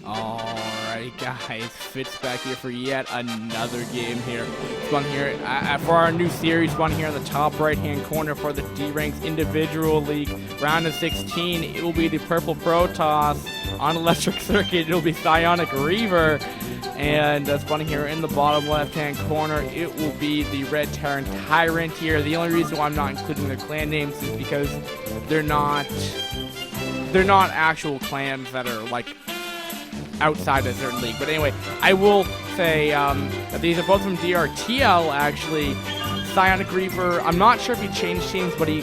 Alright guys, Fitz back here for yet another game here. Spawn here for our new series, spawn here in the top right hand corner for the D-Ranks Individual League. Round of 16, it will be the Purple Protoss. On Electric Circuit, it will be PsyonicReaver. And spawning here in the bottom left hand corner, it will be the Red TyranT here. The only reason why I'm not including their clan names is because they're not actual clans that are like outside a certain league. But anyway, I will say that these are both from DRTL, actually. PsyonicReaver, I'm not sure if he changed teams, but he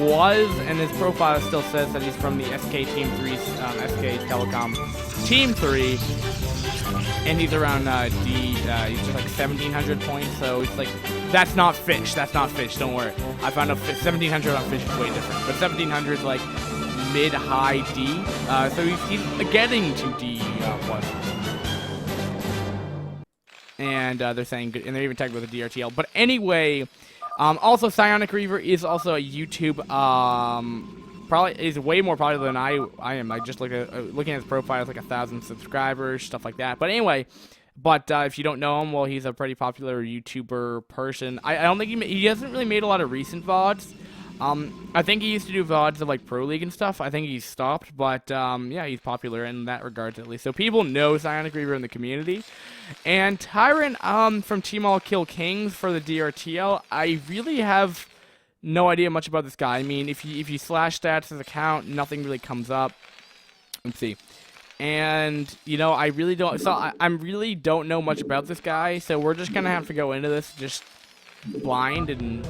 was, and his profile still says that he's from the SK Team 3's, SK Telecom Team 3, and he's around he's just like 1,700 points, so it's like, that's not fish, don't worry. I found out 1,700 on fish is way different, but 1,700 is like mid-high D, so he's getting to D+. And they're saying good, and they're even tagged with a DRTL. But anyway, also PsyonicReaver is also a YouTube, probably is way more popular than I am. I just looking at his profile, it's like 1,000 subscribers, stuff like that. But anyway, if you don't know him, well, he's a pretty popular YouTuber person. I don't think he hasn't really made a lot of recent VODs. I think he used to do VODs of like Pro League and stuff. I think he's stopped, but yeah, he's popular in that regard at least. So people know PsyonicReaver in the community. And TyranT from Team All Kill Kings for the DRTL, I really have no idea much about this guy. I mean, if you slash stats his account, nothing really comes up. Let's see. And you know, I really don't know much about this guy, so we're just gonna have to go into this just blind and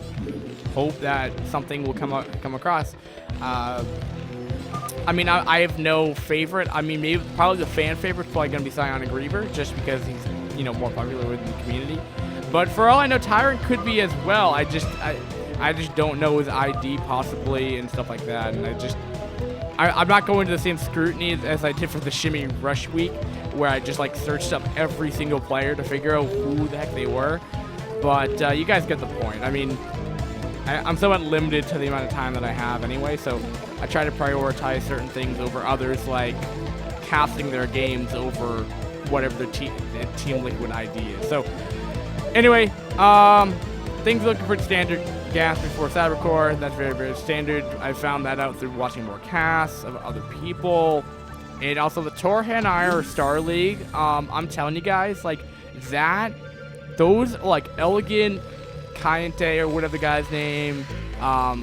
hope that something will come across. I mean, I have no favorite. I mean, probably the fan favorite is probably going to be PsyonicReaver, just because he's, you know, more popular within the community. But for all I know, TyranT could be as well. I just don't know his ID possibly and stuff like that. And I'm not going to the same scrutiny as I did for the Shimmy Rush Week, where I just like searched up every single player to figure out who the heck they were. But you guys get the point. I mean, I'm somewhat limited to the amount of time that I have anyway, so I try to prioritize certain things over others, like casting their games over whatever their Team Liquid ID is. So anyway, things looking pretty standard. Gas before Cybercore, that's very, very standard. I found that out through watching more casts of other people. And also the Torhan or Star League, I'm telling you guys, like, those, like, Elegant, Kayente, or whatever the guy's name,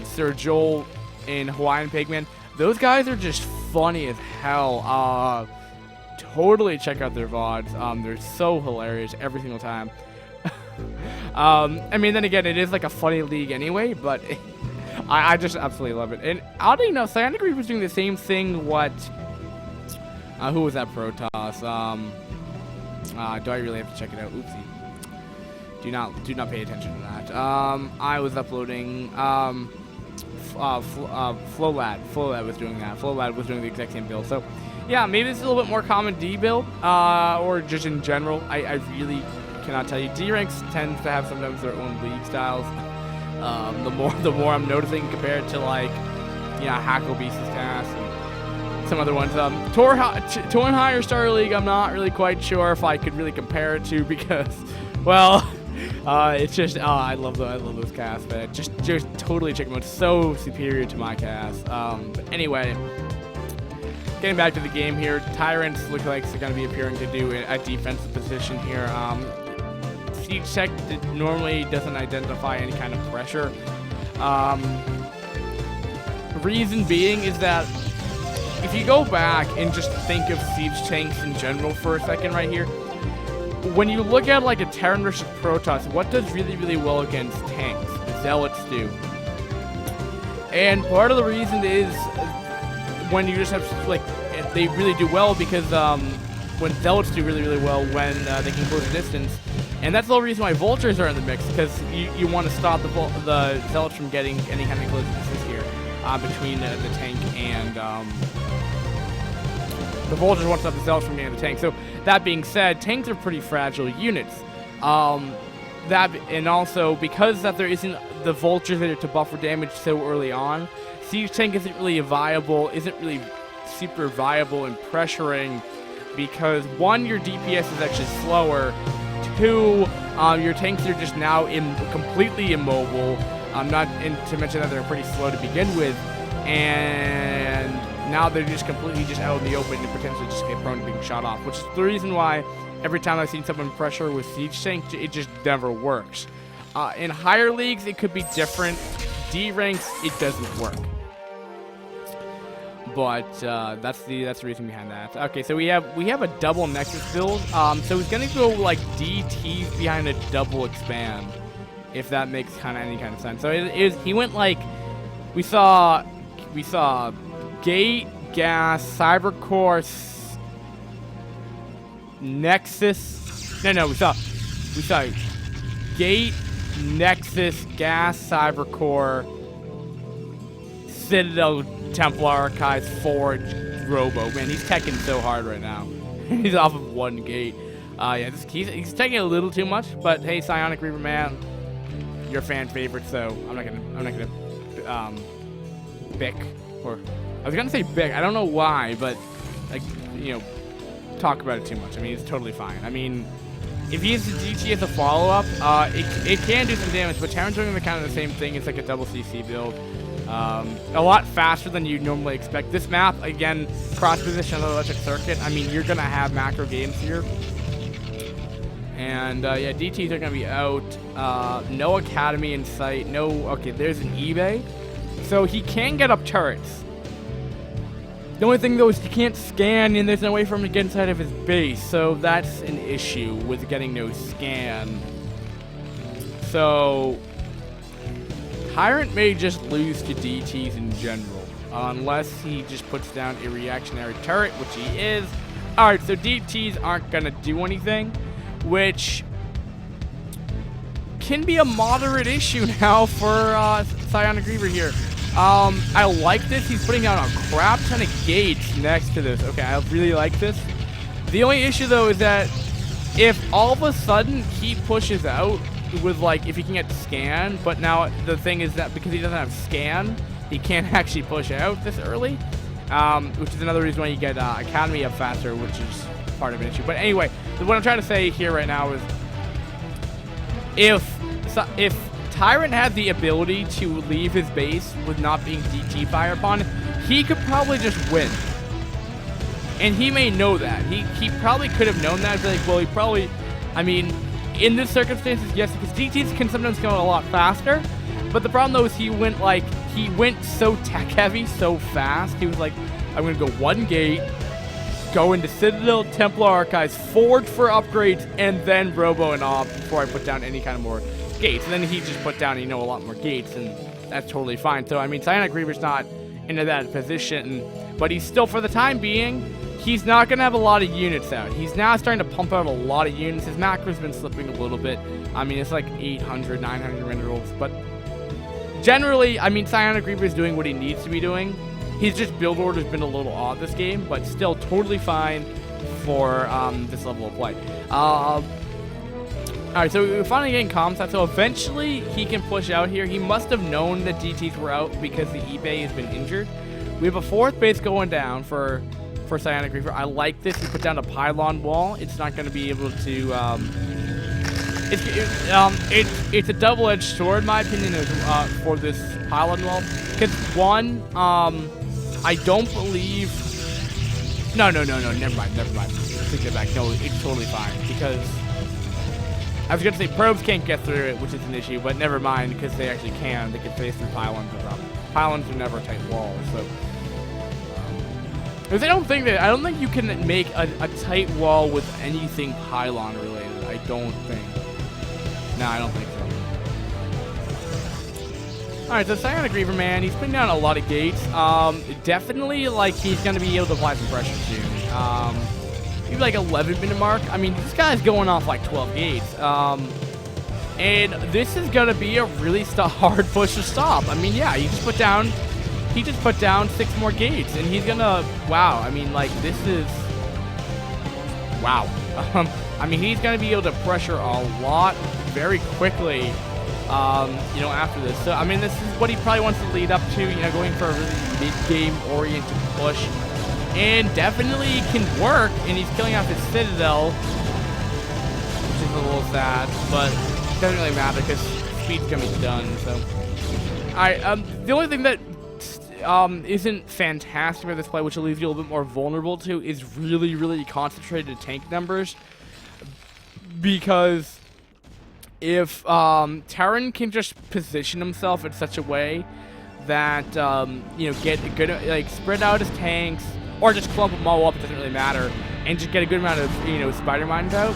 Sir Joel, and Hawaiian Pigman, those guys are just funny as hell. Totally check out their VODs. They're so hilarious every single time. I mean, then again, it is like a funny league anyway, but I just absolutely love it. And oddly enough, PsyonicReaver was doing the same thing. Who was that Protoss? Do I really have to check it out? Oopsie. Do not pay attention to that. I was uploading, Flowlad. Flowlad was doing that. Flowlad was doing the exact same build. So, yeah, maybe it's a little bit more common D build, or just in general. I really cannot tell you. D-Ranks tends to have sometimes their own league styles. The more I'm noticing compared to, like, yeah, Hacklebeast's cast and some other ones. Torhan or Star League, I'm not really quite sure if I could really compare it to, because, well, it's just, I love those casts, but just totally check them out. So superior to my cast. But anyway, getting back to the game here, TyranT look like they're going to be appearing to do a defensive position here. Siege Tech normally doesn't identify any kind of pressure. Reason being is that if you go back and just think of siege tanks in general for a second right here, when you look at like a Terran versus Protoss, what does really, really well against tanks? Zealots do. And part of the reason is when you just have, like, they really do well because when Zealots do really, really well when they can close the distance. And that's the whole reason why Vultures are in the mix, because you want to stop the Zealots from getting any kind of close distance here between the tank and the Vultures want to stop the Zealots from getting the tank. So that being said, tanks are pretty fragile units. And also because that there isn't the Vultures there to buffer damage so early on, Siege Tank isn't really super viable in pressuring because one, your DPS is actually slower. Two, your tanks are just now completely immobile. Not to mention that they're pretty slow to begin with, and now they're just completely just out in the open and potentially just get prone to being shot off, which is the reason why every time I've seen someone pressure with siege tank, it just never works. In higher leagues, it could be different. D ranks, it doesn't work. But that's the reason behind that. Okay, so we have a double Nexus build. So he's gonna go like DTs behind a double expand, if that makes any kind of sense. So he went like we saw Gate, Gas, Cybercore, Nexus. No, we saw Gate, Nexus, Gas, Cybercore, Citadel, Templar Archives, Forge, Robo. Man, he's teching so hard right now. He's off of one gate. Yeah, he's taking a little too much. But hey, PsyonicReaver man, you're a fan favorite, so I'm not gonna bick, or I was gonna say bick. I don't know why, but like talk about it too much. I mean, it's totally fine. I mean, if he uses DT as a follow-up, it can do some damage. But TyranT's doing kind of the same thing. It's like a double CC build. A lot faster than you'd normally expect. This map, again, cross-position on the electric circuit. I mean, you're going to have macro games here. And, yeah, DTs are going to be out. No Academy in sight. No, okay, there's an eBay. So he can get up turrets. The only thing, though, is he can't scan, and there's no way for him to get inside of his base. So that's an issue with getting no scan. So TyranT may just lose to DTs in general, unless he just puts down a reactionary turret, which he is. Alright, so DTs aren't going to do anything, which can be a moderate issue now for PsyonicReaver here. I like this. He's putting down a crap ton of gates next to this. Okay, I really like this. The only issue, though, is that if all of a sudden he pushes out with, like, if he can get scan, but now the thing is that because he doesn't have scan, he can't actually push out this early, which is another reason why you get Academy up faster, which is part of an issue. But anyway, what I'm trying to say here right now is if TyranT had the ability to leave his base with not being DT fired upon, he could probably just win. And he may know that. He probably could have known that. Be like, well, he probably, I mean, in this circumstances, yes, because DTs can sometimes go a lot faster. But the problem, though, is he went so tech heavy so fast. He was like, I'm going to go one gate, go into Citadel, Templar Archives, Forge for upgrades, and then Robo and Ob before I put down any kind of more gates. And then he just put down, a lot more gates, and that's totally fine. So, I mean, PsyonicReaver's not into that position, but he's still, for the time being, he's not going to have a lot of units out. He's now starting to pump out a lot of units. His macro's been slipping a little bit. I mean, it's like 800, 900 render rolls, but generally, I mean, PsyonicReaver is doing what he needs to be doing. His just build order's been a little odd this game, but still totally fine for this level of play. Alright, so we're finally getting comms, so eventually he can push out here. He must have known that DTs were out because the eBay has been injured. We have a fourth base going down for PsyonicReaver. I like this. He put down a pylon wall. It's not going to be able to it's a double-edged sword, in my opinion, for this pylon wall. Because one, I don't believe. No. Never mind. Take that back. No, it's totally fine because I was gonna say probes can't get through it, which is an issue, but never mind because they actually can. They can face through pylons. Pylons are never tight walls, so. Because I don't think you can make a tight wall with anything pylon related. I don't think. No, I don't think so. Alright, so PsyonicReaver, man, he's putting down a lot of gates. Definitely, like, he's going to be able to apply some pressure soon. Maybe like 11-minute mark. I mean, this guy's going off like 12 gates. And this is going to be a really hard push to stop. I mean, yeah, he just put down 6 more gates, and he's going to, wow, I mean, like, this is, wow. I mean, he's going to be able to pressure a lot very quickly, after this. So, I mean, this is what he probably wants to lead up to, going for a really mid-game oriented push. and definitely can work, and he's killing off his Citadel, which is a little sad, but it doesn't really matter because speed's gonna be done. So, alright, the only thing that isn't fantastic about this play, which will leave you a little bit more vulnerable to, is really concentrated tank numbers, because if TyranT can just position himself in such a way that you know, get a good, like, spread out his tanks, or just clump them all up, it doesn't really matter, and just get a good amount of, you know, spider mines out,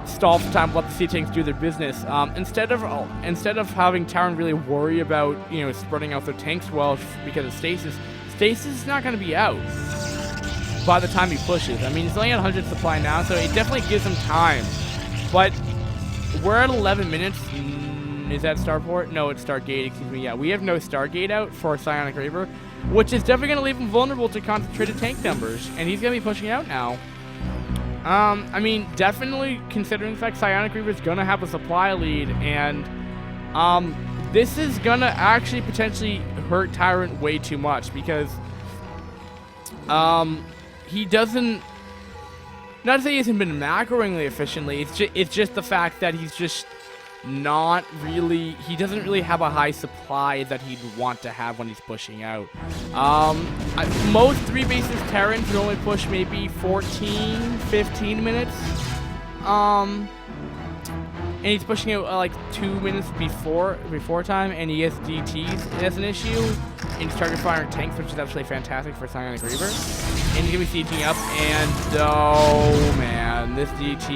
stall for time, let the sea tanks do their business. Instead of having TyranT really worry about, you know, spreading out their tanks well because of stasis is not going to be out by the time he pushes. I mean, he's only at 100 supply now, so it definitely gives him time. But we're at 11 minutes. Is that Starport? No, it's Stargate, excuse me. Yeah, we have no Stargate out for PsyonicReaver, which is definitely going to leave him vulnerable to concentrated tank numbers, and he's going to be pushing out now. I mean, definitely considering the fact PsyonicReaver is going to have a supply lead, and this is going to actually potentially hurt TyranT way too much, because he doesn't, not to say he hasn't been macroing efficiently, it's just the fact that he's just not really, he doesn't really have a high supply that he'd want to have when he's pushing out. Most 3 bases TyranT can only push maybe 14, 15 minutes. And he's pushing out like 2 minutes before time, and he has DTs as an issue, and he's target firing tanks, which is actually fantastic for PsyonicReaver. And he's gonna be sieging up, and oh man, this DT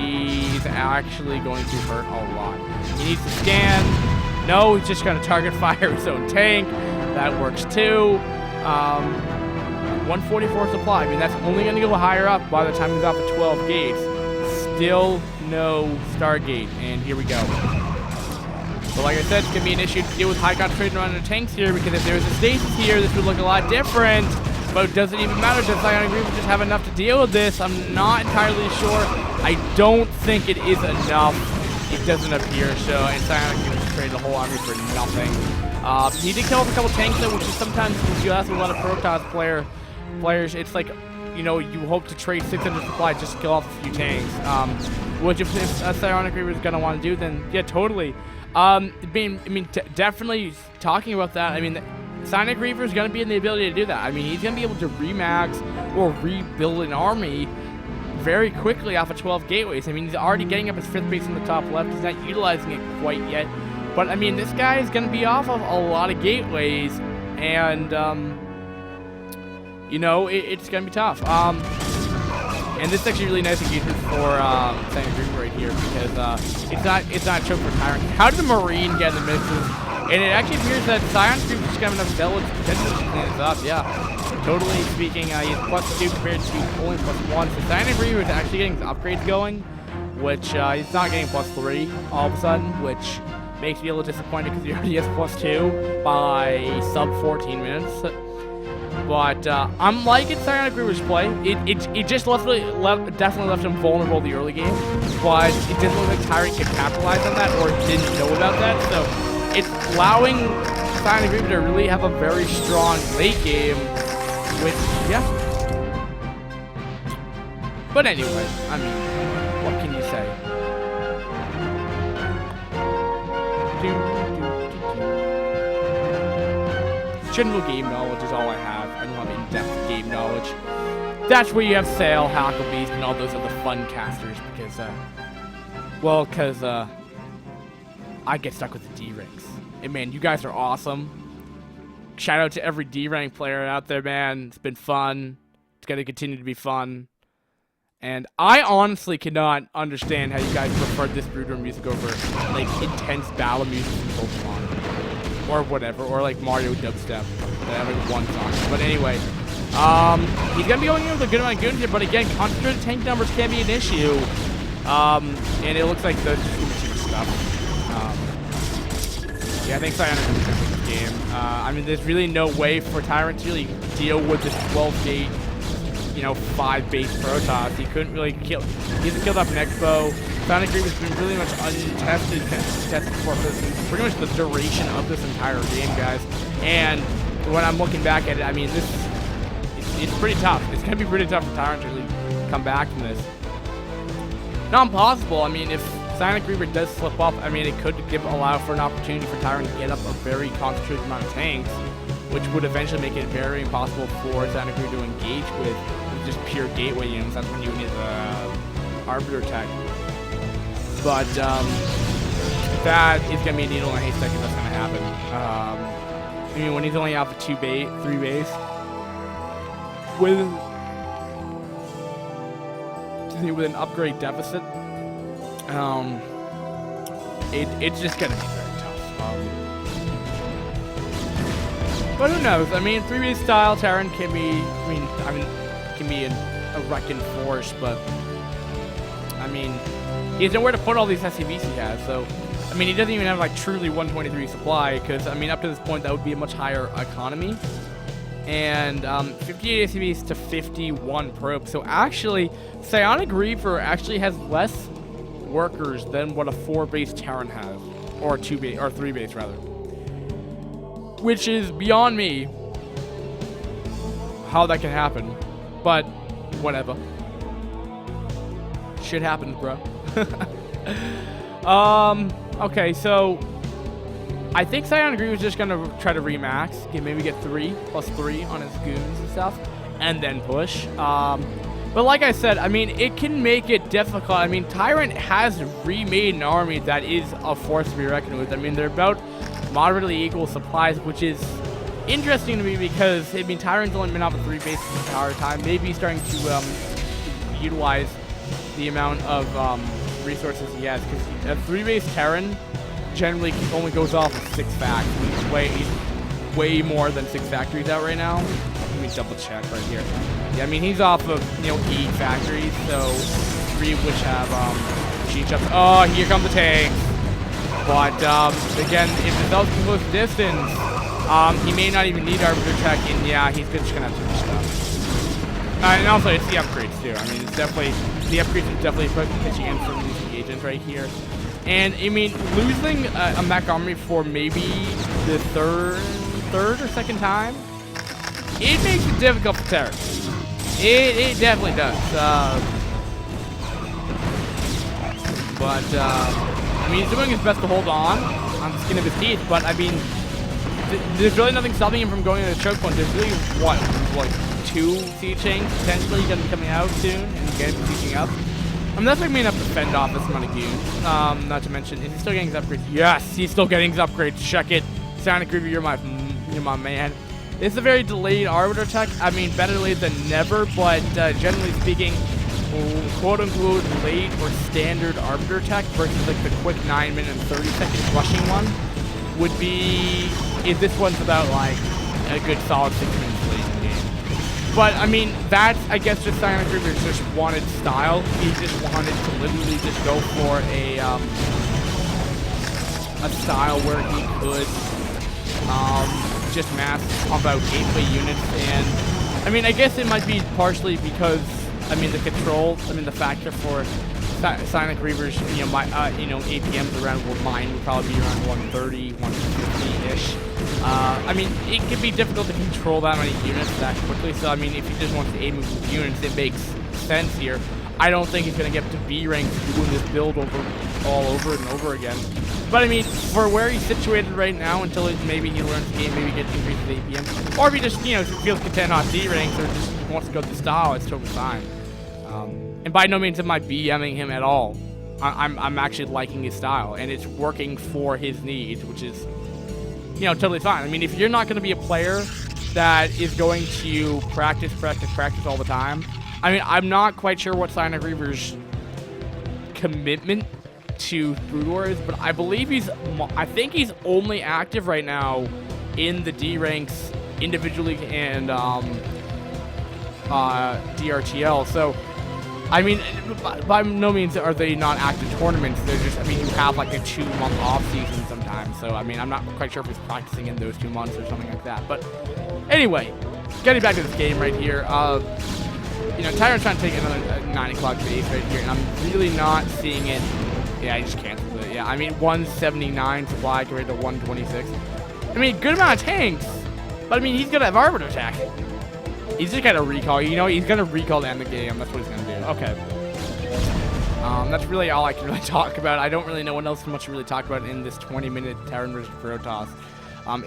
is actually going to hurt a lot. He needs to scan. No, he's just gonna target fire his own tank. That works too. 144 supply. I mean, that's only gonna go higher up by the time he's off at 12 gates. Still no Stargate, and here we go. So like I said, it's gonna be an issue to deal with high concentration around the tanks here, because if there's a stasis here, this would look a lot different. But it doesn't even matter. Does PsyonicReaver just have enough to deal with this? I'm not entirely sure. I don't think it is enough. It doesn't appear so, and PsyonicReaver traded the whole army for nothing. He did kill off a couple tanks though, which is sometimes, if you ask a lot of Protoss players, it's like, you know, you hope to trade 600 supply just to kill off a few tanks. Which if PsyonicReaver is gonna want to do, then yeah, totally. Definitely talking about that. I mean, PsyonicReaver is going to be in the ability to do that. I mean, he's going to be able to remax or rebuild an army very quickly off of 12 gateways. I mean, he's already getting up his 5th base in the top left. He's not utilizing it quite yet. But, I mean, this guy is going to be off of a lot of gateways. And, you know, it's going to be tough. And this is actually really nice engagement for PsyonicReaver right here, because it's not a choke for TyranT. How did the Marine get in the mixes? And it actually appears that PsyonicReaver just got enough zealots to potentially clean this up. Yeah, totally speaking, he's +2 compared to only +1. So PsyonicReaver is actually getting his upgrades going, which he's not getting +3 all of a sudden, which makes me a little disappointed because he already has +2 by sub 14 minutes. But I'm liking PsyonicReaver's play. It just definitely left him vulnerable the early game, but it doesn't look like TyranT could capitalize on that or didn't know about that. So it's allowing PsyonicReaver to really have a very strong late game, which, yeah. But anyway, I mean, what can you say? General game knowledge is all I have. I don't have in-depth game knowledge. That's where you have Sale, Hucklebees, and all those other fun casters, because, I get stuck with the D-ranks. And man, you guys are awesome. Shout out to every D-rank player out there, man. It's been fun. It's going to continue to be fun. And I honestly cannot understand how you guys prefer this Broodroom music over, like, intense battle music from Pokemon. Or whatever, or like Mario dubstep. I have like one song. But anyway, he's gonna be going in with a good amount of goons here, but again, concentrated tank numbers can be an issue. And it looks like those stuff. Yeah, I think PsyonicReaver is gonna win this game. I mean, there's really no way for TyranT to really deal with this 12-gate, you know, 5-base Protoss. He couldn't really kill. He hasn't killed off an Expo. PsyonicReaver has been really much untested, tested for pretty much the duration of this entire game, guys. And when I'm looking back at it, I mean, this it's pretty tough. It's going to be pretty tough for TyranT to really come back from this. Not impossible. I mean, if PsyonicReaver does slip up, I mean, it could allow for an opportunity for TyranT to get up a very concentrated amount of tanks, which would eventually make it very impossible for PsyonicReaver to engage with just pure gateway units. That's when you need the Arbiter tech. But that is going to be a needle in a haystack if that's going to happen. I mean, when he's only out for 3 base, with an upgrade deficit, it's just going to be very tough. But who knows? I mean, 3 base style TyranT can be, can be a wrecking force, but I mean, he has nowhere to put all these SCVs he has, so I mean, he doesn't even have like truly 123 supply, because I mean, up to this point that would be a much higher economy, and 58 SCVs to 51 probes. So actually, PsyonicReaver actually has less workers than what a 4 base TyranT has, or 3 base rather, which is beyond me how that can happen, but whatever. Shit happens, bro. Okay, so I think PsyonicReaver is just gonna try to remax, maybe get 3+3 on his goons and stuff, and then push. But like I said, I mean, it can make it difficult. I mean, TyranT has remade an army that is a force to be reckoned with. I mean, they're about moderately equal supplies, which is interesting to me because, I mean, TyranT's only been out for 3 bases the entire time. Maybe he's starting to utilize the amount of resources he has, because a 3 base TyranT generally only goes off with 6 factories. He's way more than 6 factories out right now. Let me double check right here. Yeah, I mean, he's off of 8 factories, so 3 of which have machine shops. Oh, here come the tanks. But again, if it does close distance, he may not even need Arbiter tech, and yeah, he's just gonna have too much stuff. And also, it's the upgrades too. I mean, it's definitely the upgrades are definitely pitching in from these engagements right here. And I mean, losing a mech army for maybe the third or second time, it makes it difficult for TyranT. It definitely does. But I mean, he's doing his best to hold on the skin of his teeth. But I mean, there's really nothing stopping him from going to the choke point. There's really like 2 siege chains potentially going to be coming out soon, and getting sieging up. I mean, that's like me enough to fend off this amount of goons. Not to mention, is he still getting his upgrades? Yes, he's still getting his upgrades. Check it. PsyonicReaver, you're my man. It's a very delayed Arbiter tech. I mean, better late than never, but generally speaking, quote-unquote late or standard Arbiter tech versus like the quick 9-minute and 30-second rushing one would be, if this one's about like a good solid 6 minutes late in the game. But I mean, that's, I guess, just PsyonicReaver's just wanted style. He just wanted to literally just go for a style where he could just mass about gateway units. And I mean, I guess it might be partially because, I mean, the control, I mean, the factor for PsyonicReaver's, APMs around, well, mine would probably be around 130, 150-ish. I mean, it can be difficult to control that many units that quickly, so I mean, if he just wants to aim with units, it makes sense here. I don't think he's going to get to B rank doing this build all over and over again. But I mean, for where he's situated right now, until maybe he learns the game, maybe gets increased his APM, or if he just, feels content on D ranks, or just wants to go to style, it's totally fine. And by no means am I BMing him at all. I'm actually liking his style, and it's working for his needs, which is, totally fine. I mean, if you're not going to be a player that is going to practice all the time, I mean, I'm not quite sure what PsyonicReaver's commitment to Brood War is, but I believe I think he's only active right now in the D ranks individually and DRTL. So, I mean, by no means are they not active tournaments. They're just, I mean, you have like a 2-month off season sometimes. So, I mean, I'm not quite sure if he's practicing in those 2 months or something like that. But anyway, getting back to this game right here. TyranT's trying to take another 9 o'clock base right here, and I'm really not seeing it. Yeah, I just canceled it. Yeah, I mean, 179 supply compared to 126. I mean, good amount of tanks, but I mean, he's gonna have Arbiter attack. He's just gonna recall. You know, he's gonna recall to end the game. That's what he's gonna do. Okay. That's really all I can really talk about. I don't really know what else much to really talk about in this 20-minute TyranT versus Protoss.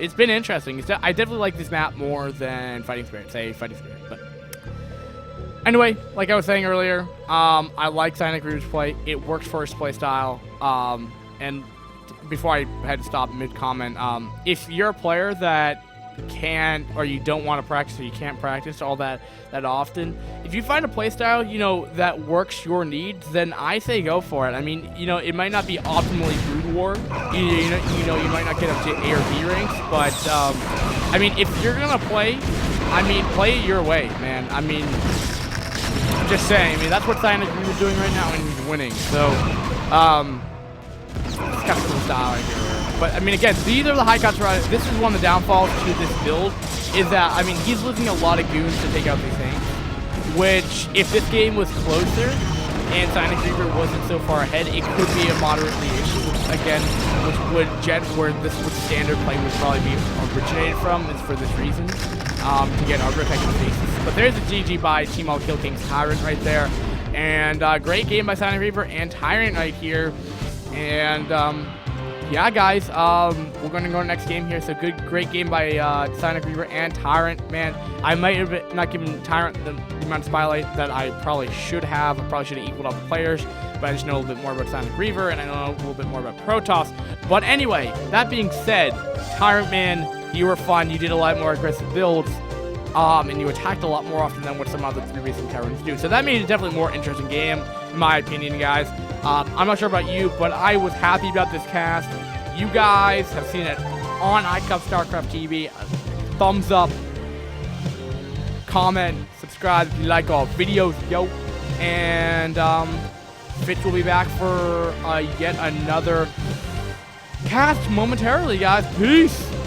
It's been interesting. I definitely like this map more than Fighting Spirit. Say Fighting Spirit, but anyway, like I was saying earlier, I like PsyonicReaver's play. It works for his play style. And before I had to stop mid-comment, if you're a player that can't, or you don't want to practice, or you can't practice all that often, if you find a playstyle, you know, that works your needs, then I say go for it. I mean, you know, it might not be optimally Brood War, you know, you might not get up to A or B ranks, but I mean, if you're gonna play, I mean, play it your way, man. I mean, I'm just saying. I mean, that's what TyranT is doing right now, and he's winning. So, it's kind of cool style right here. But, I mean, again, these are the high cuts. This is one of the downfalls to this build, is that, I mean, he's losing a lot of goons to take out these things, which, if this game was closer and PsyonicReaver wasn't so far ahead, it could be a moderately issue, again, where this would standard play would probably be originated from, is for this reason, to get aggro tech in the faces. But there's a GG by Team All Kill King's TyranT right there, and great game by PsyonicReaver and TyranT right here, and, yeah, guys, we're going to go to the next game here. So great game by PsyonicReaver and TyranT. Man, I might have not given TyranT the amount of spotlight that I probably should have. I probably should have equaled out the players, but I just know a little bit more about PsyonicReaver, and I know a little bit more about Protoss. But anyway, that being said, TyranT, man, you were fun. You did a lot more aggressive builds, and you attacked a lot more often than what some other 3-base TyranTs do. So that made it definitely a more interesting game, in my opinion, guys. I'm not sure about you, but I was happy about this cast. You guys have seen it on iCup StarCraft TV. Thumbs up, comment, subscribe if you like our videos, yo. And Fitch will be back for yet another cast momentarily, guys. Peace.